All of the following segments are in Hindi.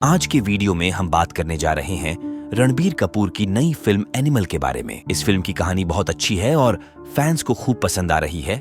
आज के वीडियो में हम बात करने जा रहे हैं रणबीर कपूर की नई फिल्म एनिमल के बारे में। इस फिल्म की कहानी बहुत अच्छी है और फैंस को खूब पसंद आ रही है।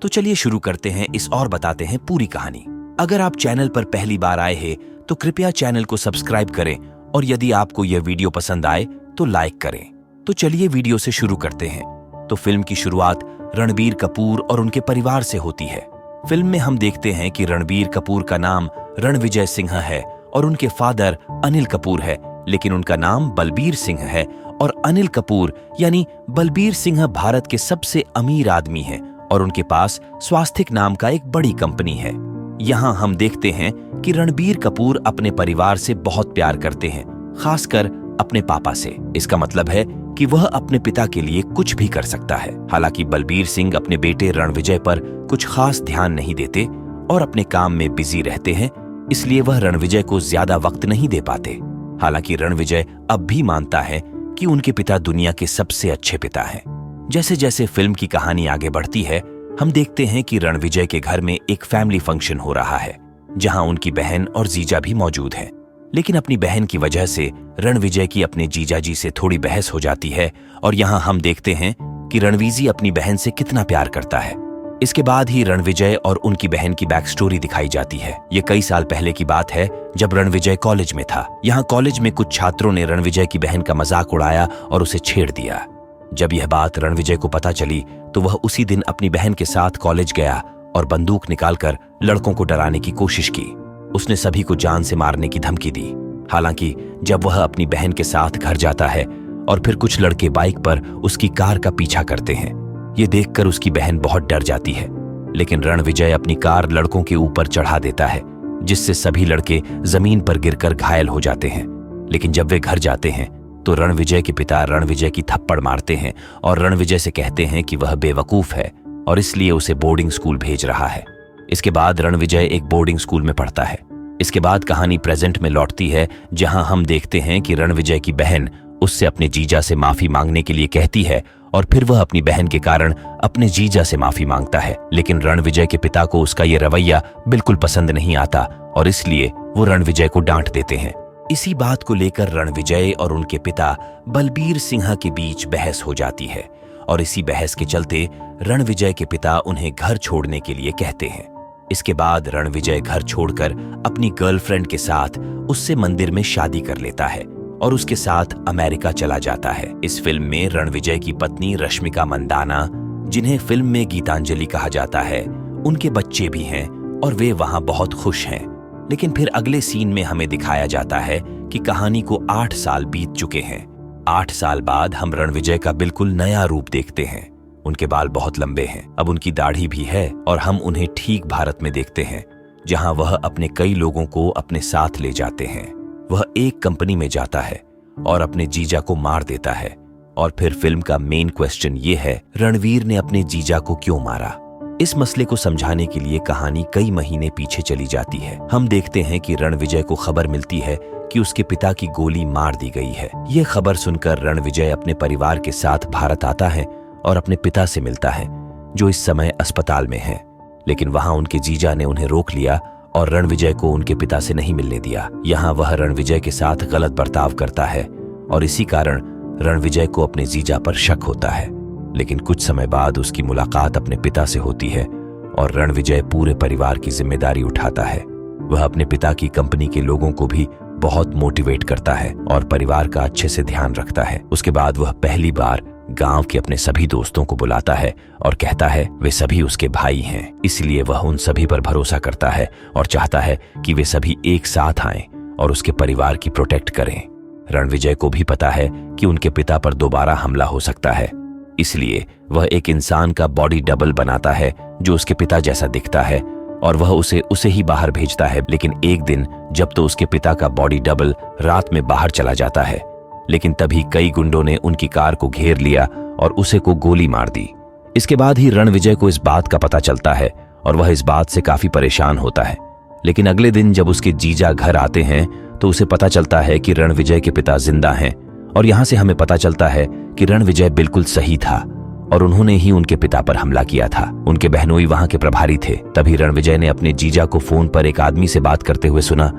तो चलिए शुरू करते हैं और बताते हैं पूरी कहानी। अगर आप चैनल पर पहली बार आए हैं तो कृपया चैनल को सब्सक्राइब करें और यदि आपको यह वीडियो पसंद आए तो लाइक करें। तो चलिए वीडियो से शुरू करते हैं। तो फिल्म की शुरुआत रणबीर कपूर और उनके परिवार से होती है। फिल्म में हम देखते हैं कि रणबीर कपूर का नाम रणविजय सिंह है और उनके फादर अनिल कपूर है, लेकिन उनका नाम बलबीर सिंह है। और अनिल कपूर यानी बलबीर सिंह भारत के सबसे अमीर आदमी हैं और उनके पास स्वास्थिक नाम का एक बड़ी कंपनी है। यहाँ हम देखते हैं कि रणबीर कपूर अपने परिवार से बहुत प्यार करते हैं, खासकर अपने पापा से। इसका मतलब है कि वह अपने पिता के लिए कुछ भी कर सकता है। हालांकि बलबीर सिंह अपने बेटे रणविजय पर कुछ खास ध्यान नहीं देते और अपने काम में बिजी रहते हैं, इसलिए वह रणविजय को ज्यादा वक्त नहीं दे पाते। हालांकि रणविजय अब भी मानता है कि उनके पिता दुनिया के सबसे अच्छे पिता हैं। जैसे जैसे फिल्म की कहानी आगे बढ़ती है, हम देखते हैं कि रणविजय के घर में एक फैमिली फंक्शन हो रहा है, जहां उनकी बहन और जीजा भी मौजूद हैं। लेकिन अपनी बहन की वजह से रणविजय की अपने जीजा जी से थोड़ी बहस हो जाती है और यहाँ हम देखते हैं कि रणवीजी अपनी बहन से कितना प्यार करता है। इसके बाद ही रणविजय और उनकी बहन की बैक स्टोरी दिखाई जाती है। ये कई साल पहले की बात है, जब रणविजय कॉलेज में था। यहाँ कॉलेज में कुछ छात्रों ने रणविजय की बहन का मजाक उड़ाया और उसे छेड़ दिया। जब यह बात रणविजय को पता चली तो वह उसी दिन अपनी बहन के साथ कॉलेज गया और बंदूक निकालकर लड़कों को डराने की कोशिश की। उसने सभी को जान से मारने की धमकी दी। हालांकि जब वह अपनी बहन के साथ घर जाता है और फिर कुछ लड़के बाइक पर उसकी कार का पीछा करते हैं, ये देखकर उसकी बहन बहुत डर जाती है। लेकिन रणविजय अपनी कार लड़कों के ऊपर चढ़ा देता है, जिससे सभी लड़के जमीन पर गिरकर घायल हो जाते हैं। लेकिन जब वे घर जाते हैं तो रणविजय के पिता रणविजय की थप्पड़ मारते हैं और रणविजय से कहते हैं कि वह बेवकूफ है और इसलिए उसे बोर्डिंग स्कूल भेज रहा है। इसके बाद रणविजय एक बोर्डिंग स्कूल में पढ़ता है। इसके बाद कहानी प्रेजेंट में लौटती है, जहां हम देखते हैं कि रणविजय की बहन उससे अपने जीजा से माफी मांगने के लिए कहती है और फिर वह अपनी बहन के कारण अपने जीजा से माफी मांगता है। लेकिन रणविजय के पिता को उसका ये रवैया बिल्कुल पसंद नहीं आता और इसलिए वो रणविजय को डांट देते हैं। इसी बात को लेकर रणविजय और उनके पिता बलबीर सिंह के बीच बहस हो जाती है और इसी बहस के चलते रणविजय के पिता उन्हें घर छोड़ने के लिए कहते हैं। इसके बाद रणविजय घर छोड़कर अपनी गर्लफ्रेंड के साथ उससे मंदिर में शादी कर लेता है और उसके साथ अमेरिका चला जाता है। इस फिल्म में रणविजय की पत्नी रश्मिका मंदाना, जिन्हें फिल्म में गीतांजलि कहा जाता है, उनके बच्चे भी हैं और वे वहां बहुत खुश हैं। लेकिन फिर अगले सीन में हमें दिखाया जाता है कि कहानी को 8 साल बीत चुके हैं। 8 साल बाद हम रणविजय का बिल्कुल नया रूप देखते हैं। उनके बाल बहुत लंबे हैं, अब उनकी दाढ़ी भी है और हम उन्हें ठीक भारत में देखते हैं, जहां वह अपने कई लोगों को अपने साथ ले जाते हैं। वह एक कंपनी में जाता है और अपने जीजा को मार देता है। और फिर फिल्म का मेन क्वेश्चन ये है, रणवीर ने अपने जीजा को क्यों मारा? इस मसले को समझाने के लिए कहानी कई महीने पीछे चली जाती है। हम देखते हैं कि रणविजय को खबर मिलती है कि उसके पिता की गोली मार दी गई है। ये खबर सुनकर रणविजय अपने परिवार के साथ भारत आता है और अपने पिता से मिलता है, जो इस समय अस्पताल में है। लेकिन वहां उनके जीजा ने उन्हें रोक लिया और रणविजय को उनके पिता से नहीं मिलने दिया। यहाँ वह रणविजय के साथ गलत बर्ताव करता है और इसी कारण रणविजय को अपने जीजा पर शक होता है। लेकिन कुछ समय बाद उसकी मुलाकात अपने पिता से होती है और रणविजय पूरे परिवार की जिम्मेदारी उठाता है। वह अपने पिता की कंपनी के लोगों को भी बहुत मोटिवेट करता है और परिवार का अच्छे से ध्यान रखता है। उसके बाद वह पहली बार गांव के अपने सभी दोस्तों को बुलाता है और कहता है वे सभी उसके भाई हैं, इसलिए वह उन सभी पर भरोसा करता है और चाहता है कि वे सभी एक साथ आएं और उसके परिवार की प्रोटेक्ट करें। रणविजय को भी पता है कि उनके पिता पर दोबारा हमला हो सकता है, इसलिए वह एक इंसान का बॉडी डबल बनाता है जो उसके पिता जैसा दिखता है और वह उसे ही बाहर भेजता है। लेकिन एक दिन जब तो उसके पिता का बॉडी डबल रात में बाहर चला जाता है, लेकिन तभी कई गुंडों ने उनकी कार को घेर लिया और उसे को गोली मार दी। इसके बाद ही रणविजय को इस बात का पता चलता है और वह इस बात से काफी परेशान होता है। लेकिन अगले दिन जब उसके जीजा घर आते हैं तो उसे पता चलता है कि रणविजय के पिता जिंदा हैं और यहाँ से हमें पता चलता है कि रणविजय बिल्कुल सही था और उन्होंने ही उनके पिता पर हमला किया था। उनके बहनोई वहां के प्रभारी थे। तभी रणविजय ने अपने जीजा को फोन पर एक आदमी से बात करते हुए सुना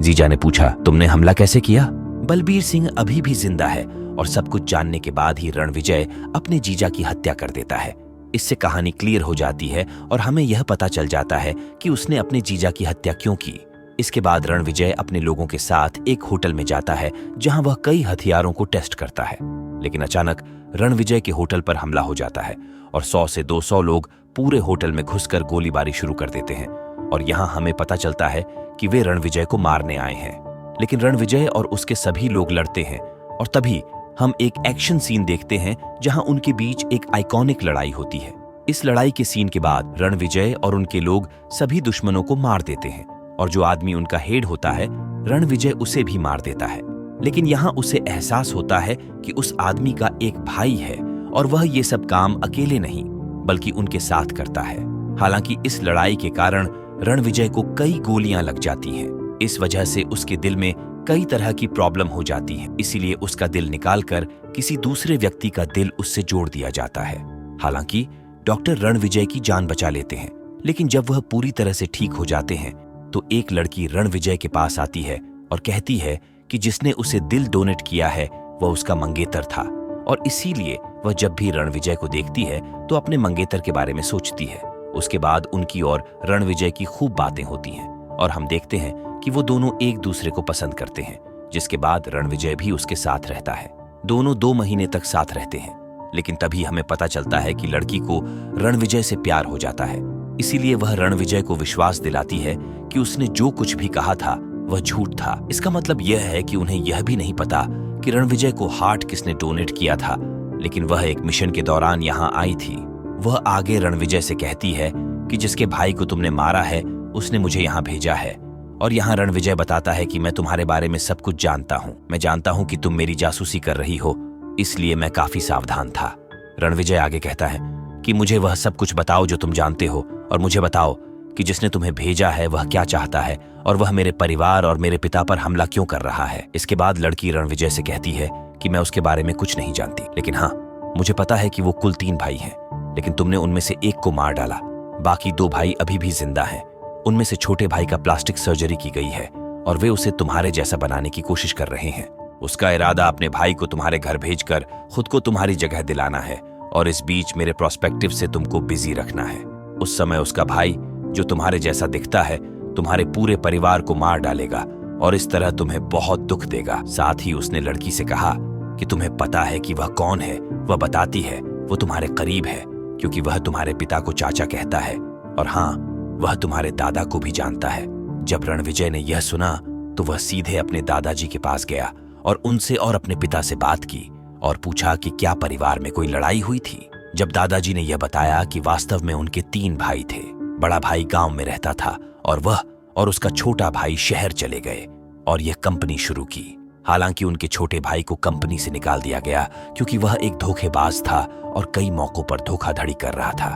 जीजा ने पूछा, तुमने हमला कैसे किया? बलबीर सिंह अभी भी जिंदा है और सब कुछ जानने के बाद ही रणविजय अपने जीजा की हत्या कर देता है। इससे कहानी क्लियर हो जाती है और हमें यह पता चल जाता है कि उसने अपने जीजा की हत्या क्यों की। इसके बाद रणविजय अपने लोगों के साथ एक होटल में जाता है जहां वह कई हथियारों को टेस्ट करता है। लेकिन अचानक रणविजय के होटल पर हमला हो जाता है और 100 से 200 लोग पूरे होटल में घुसकर गोलीबारी शुरू कर देते हैं और यहाँ हमें पता चलता है कि वे रणविजय को मारने आए हैं। लेकिन रणविजय और उसके सभी लोग लड़ते हैं और तभी हम एक एक्शन सीन देखते हैं जहां उनके बीच एक आइकॉनिक लड़ाई होती है। इस लड़ाई के सीन के बाद रणविजय और उनके लोग सभी दुश्मनों को मार देते हैं और जो आदमी उनका हेड होता है रणविजय उसे भी मार देता है। लेकिन यहाँ उसे एहसास होता है कि उस आदमी का एक भाई है और वह ये सब काम अकेले नहीं बल्कि उनके साथ करता है। हालांकि इस लड़ाई के कारण रणविजय को कई गोलियां लग जाती हैं। इस वजह से उसके दिल में कई तरह की प्रॉब्लम हो जाती है, इसीलिए उसका दिल निकालकर किसी दूसरे व्यक्ति का दिल उससे जोड़ दिया जाता है। हालांकि डॉक्टर रणविजय की जान बचा लेते हैं, लेकिन जब वह पूरी तरह से ठीक हो जाते हैं तो एक लड़की रणविजय के पास आती है और कहती है कि जिसने उसे दिल डोनेट किया है वह उसका मंगेतर था और इसीलिए वह जब भी रणविजय को देखती है तो अपने मंगेतर के बारे में सोचती है। उसके बाद उनकी और रणविजय की खूब बातें होती हैं और हम देखते हैं कि वो दोनों एक दूसरे को पसंद करते हैं, जिसके बाद रणविजय भी उसके साथ रहता है। दोनों 2 महीने तक साथ रहते हैं, लेकिन तभी हमें पता चलता है कि लड़की को रणविजय से प्यार हो जाता है। इसीलिए वह रणविजय को विश्वास दिलाती है कि उसने जो कुछ भी कहा था वह झूठ था। इसका मतलब यह है कि उन्हें यह भी नहीं पता कि रणविजय को हार्ट किसने डोनेट किया था, लेकिन वह एक मिशन के दौरान यहाँ आई थी। वह आगे रणविजय से कहती है कि जिसके भाई को तुमने मारा है उसने मुझे यहाँ भेजा है और यहाँ रणविजय बताता है कि मैं तुम्हारे बारे में सब कुछ जानता हूँ। मैं जानता हूँ कि तुम मेरी जासूसी कर रही हो, इसलिए मैं काफी सावधान था। रणविजय आगे कहता है कि मुझे वह सब कुछ बताओ जो तुम जानते हो और मुझे बताओ कि जिसने तुम्हें भेजा है वह क्या चाहता है और वह मेरे परिवार और मेरे पिता पर हमला क्यों कर रहा है। इसके बाद लड़की रणविजय से कहती है कि मैं उसके बारे में कुछ नहीं जानती, लेकिन हाँ मुझे पता है कि वो कुल 3 भाई हैं, लेकिन तुमने उनमें से एक को मार डाला। बाकी 2 भाई अभी भी जिंदा हैं। उनमें से छोटे भाई का प्लास्टिक सर्जरी की गई है और वे उसे तुम्हारे जैसा बनाने की कोशिश कर रहे हैं। उसका इरादा अपने भाई को तुम्हारे घर भेजकर खुद को तुम्हारी जगह दिलाना है और इस बीच मेरे प्रोस्पेक्टिव से तुमको बिजी रखना है। उस समय उसका भाई जो तुम्हारे जैसा दिखता है तुम्हारे पूरे परिवार को मार डालेगा और इस तरह तुम्हें बहुत दुख देगा। साथ ही उसने लड़की से कहा कि तुम्हें पता है कि वह कौन है। वह बताती है वो तुम्हारे करीब है क्योंकि वह तुम्हारे पिता को चाचा कहता है और हाँ वह तुम्हारे दादा को भी जानता है। जब रणविजय ने यह सुना तो वह सीधे अपने दादाजी के पास गया और उनसे और अपने पिता से बात की और पूछा कि क्या परिवार में कोई लड़ाई हुई थी। जब दादाजी ने यह बताया कि वास्तव में उनके 3 भाई थे। बड़ा भाई गांव में रहता था और वह और उसका छोटा भाई शहर चले गए और यह कंपनी शुरू की। हालांकि उनके छोटे भाई को कंपनी से निकाल दिया गया क्योंकि वह एक धोखेबाज था और कई मौकों पर धोखाधड़ी कर रहा था।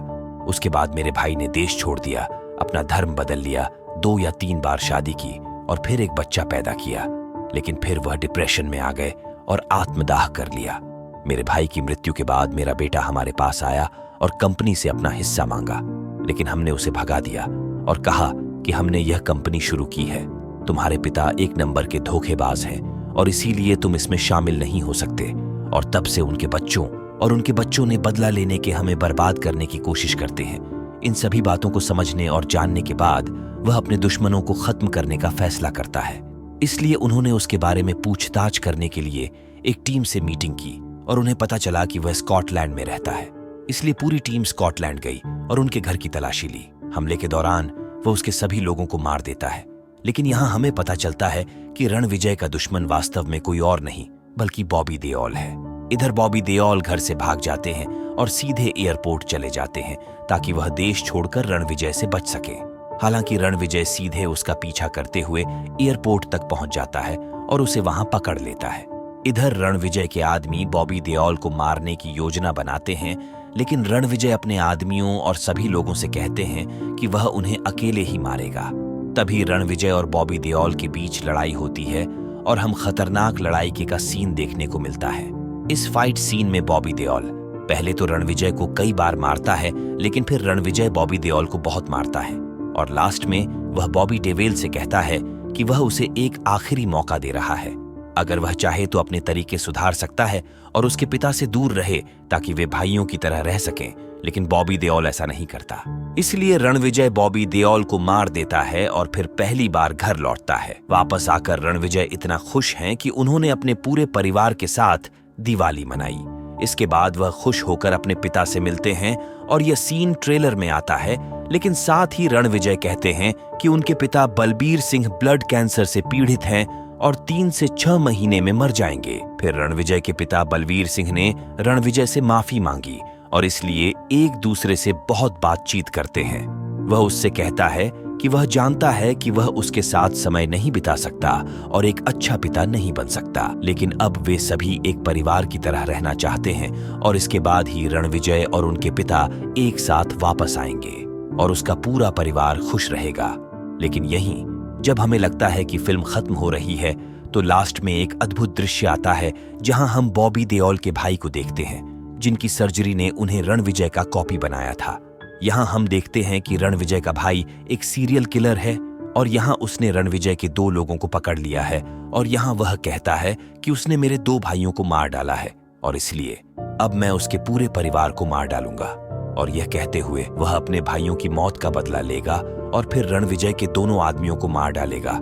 उसके बाद मेरे भाई ने देश छोड़ दिया, अपना धर्म बदल लिया, 2 या 3 बार शादी की और फिर एक बच्चा पैदा किया, लेकिन फिर वह डिप्रेशन में आ गए और आत्मदाह कर लिया। मेरे भाई की मृत्यु के बाद मेरा बेटा हमारे पास आया और कंपनी से अपना हिस्सा मांगा, लेकिन हमने उसे भगा दिया और कहा कि हमने यह कंपनी शुरू की है। तुम्हारे पिता 1 नंबर के धोखेबाज हैं और इसीलिए तुम इसमें शामिल नहीं हो सकते। और तब से उनके बच्चों ने बदला लेने के हमें बर्बाद करने की कोशिश करते हैं। इन सभी बातों को समझने और जानने के बाद वह अपने दुश्मनों को खत्म करने का फैसला करता है। इसलिए उन्होंने उसके बारे में पूछताछ करने के लिए एक टीम से मीटिंग की और उन्हें पता चला कि वह स्कॉटलैंड में रहता है। इसलिए पूरी टीम स्कॉटलैंड गई और उनके घर की तलाशी ली। हमले के दौरान वह उसके सभी लोगों को मार देता है, लेकिन यहाँ हमें पता चलता है कि रणविजय का दुश्मन वास्तव में कोई और नहीं बल्कि बॉबी देओल है। इधर बॉबी देओल घर से भाग जाते हैं और सीधे एयरपोर्ट चले जाते हैं ताकि वह देश छोड़कर रणविजय से बच सके। हालांकि रणविजय सीधे उसका पीछा करते हुए एयरपोर्ट तक पहुंच जाता है और उसे वहां पकड़ लेता है। इधर रणविजय के आदमी बॉबी देओल को मारने की योजना बनाते हैं, लेकिन रणविजय अपने आदमियों और सभी लोगों से कहते हैं कि वह उन्हें अकेले ही मारेगा। तभी रणविजय और बॉबी देओल के बीच लड़ाई होती है और हम खतरनाक लड़ाई का सीन देखने को मिलता है। इस फाइट सीन में बॉबी देओल पहले तो रणविजय को कई बार मारता है, लेकिन फिर रणविजय बॉबी देओल को बहुत मारता है और लास्ट में वह बॉबी देओल से कहता है कि वह उसे एक आखिरी मौका दे रहा है। अगर वह चाहे तो अपने तरीके सुधार सकता है और उसके पिता से दूर रहे ताकि वे भाइयों की तरह रह सकें, लेकिन बॉबी देओल ऐसा नहीं करता। इसलिए रणविजय बॉबी देओल को मार देता है और फिर पहली बार घर लौटता है। वापस आकर रणविजय इतना खुश हैं कि उन्होंने अपने पूरे परिवार के साथ दिवाली मनाई। इसके बाद वह खुश होकर अपने पिता से मिलते हैं और यह सीन ट्रेलर में आता है, लेकिन साथ ही रणविजय कहते हैं कि उनके पिता बलबीर सिंह ब्लड कैंसर से पीड़ित हैं और 3 से 6 महीने में मर जाएंगे। फिर रणविजय के पिता बलबीर सिंह ने रणविजय से माफी मांगी और इसलिए एक दूसरे से बहुत बातचीत करते हैं। वह उससे कहता है कि वह जानता है कि वह उसके साथ समय नहीं बिता सकता और एक अच्छा पिता नहीं बन सकता, लेकिन अब वे सभी एक परिवार की तरह रहना चाहते हैं और इसके बाद ही रणविजय और उनके पिता एक साथ वापस आएंगे और उसका पूरा परिवार खुश रहेगा। लेकिन यहीं जब हमें लगता है कि फिल्म खत्म हो रही है तो लास्ट में एक अद्भुत दृश्य आता है जहां हम बॉबी देओल के भाई को देखते हैं, जिनकी सर्जरी ने उन्हें रणविजय का कॉपी बनाया था। यहाँ हम देखते हैं कि रणविजय का भाई एक सीरियल किलर है और यहाँ उसने रणविजय के 2 लोगों को पकड़ लिया है और यहाँ वह कहता है कि उसने मेरे 2 भाइयों को मार डाला है और इसलिए अब मैं उसके पूरे परिवार को मार डालूंगा। और यह कहते हुए वह अपने भाइयों की मौत का बदला लेगा और फिर रणविजय के दोनों आदमियों को मार डालेगा।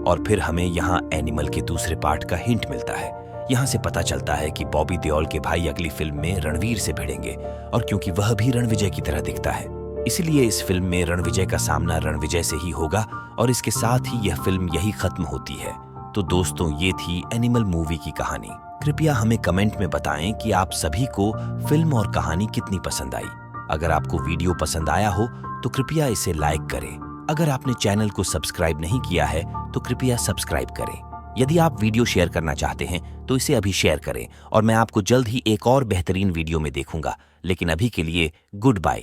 और फिर हमें यहाँ एनिमल के दूसरे पार्ट का हिंट मिलता है। यहाँ से पता चलता है कि बॉबी देओल के भाई अगली फिल्म में रणवीर से भिड़ेंगे और क्योंकि वह भी रणविजय की तरह दिखता है, इसलिए इस फिल्म में रणविजय का सामना रणविजय से ही होगा और इसके साथ ही यह फिल्म यही खत्म होती है। तो दोस्तों, ये थी एनिमल मूवी की कहानी। कृपया हमें कमेंट में बताएं कि आप सभी को फिल्म और कहानी कितनी पसंद आई। अगर आपको वीडियो पसंद आया हो तो कृपया इसे लाइक करें। अगर आपने चैनल को सब्सक्राइब नहीं किया है तो कृपया सब्सक्राइब करें। यदि आप वीडियो शेयर करना चाहते हैं तो इसे अभी शेयर करें और मैं आपको जल्द ही एक और बेहतरीन वीडियो में देखूंगा। लेकिन अभी के लिए गुड बाय।